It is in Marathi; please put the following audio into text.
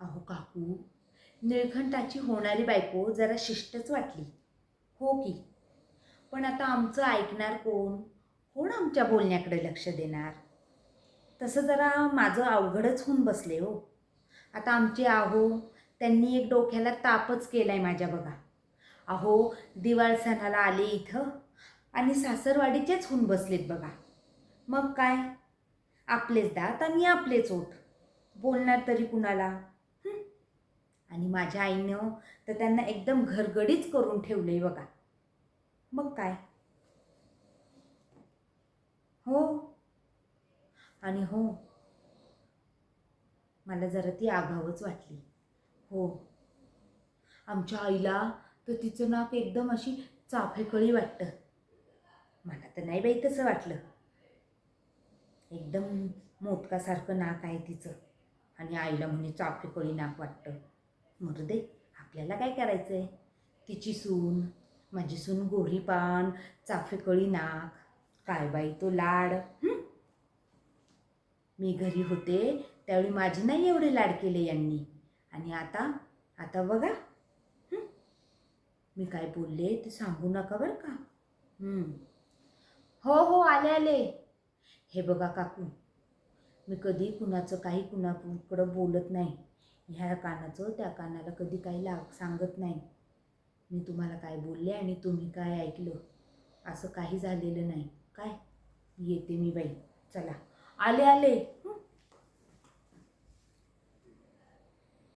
अहो काकू, निळकंठाची होणारी बायको जरा शिष्टच वाटली. हो की. पण आता आमचं ऐकणार कोण? कोण आमच्या बोलण्याकडे लक्ष देणार? तसं जरा माझं अवघडच होऊन बसले हो. आता आमचे आहो त्यांनी एक डोक्याला तापच केलाय माझ्या बघा. अहो दिवाळ सणाला आले इथं आणि सासरवाडीचेच होऊन बसलेत बघा. मग काय, आपलेच दात आणि आपलेच ओठ. बोलणार तरी कुणाला? आणि माझ्या आईनं तर त्यांना एकदम घरगडीच करून ठेवलंय बघा. मग काय. हो. आणि हो, मला जरा ती आगावच वाटली. हो, आमच्या आईला तर तिचं नाक एकदम अशी चाफेकळी वाटतं. मला तर नाही बाई तसं वाटलं. एकदम मोदकासारखं नाक आहे तिचं आणि आईला म्हणे चाफेकळी नाक वाटतं. मरू दे, आपल्याला काय करायचं आहे. तिची सून, माझी सून गोरी पान, चाफेकळी नाक, काय बाई तो लाड. मी घरी होते त्यावेळी माझे नाही एवढे लाड केले यांनी. आणि आता आता बघा. मी काय बोलले ते सांगू नका बरं का. हो हो, आले आले. हे बघा काकू, मी कधी कुणाचं काही कुणाकडं बोलत नाही. ह्या कानाचं त्या कानाला कधी काही सांगत नाही. मी तुम्हाला काय बोलले आणि तुम्ही काय ऐकलं असं काही झालेलं नाही. काय येते मी बाई. चला, आले आले.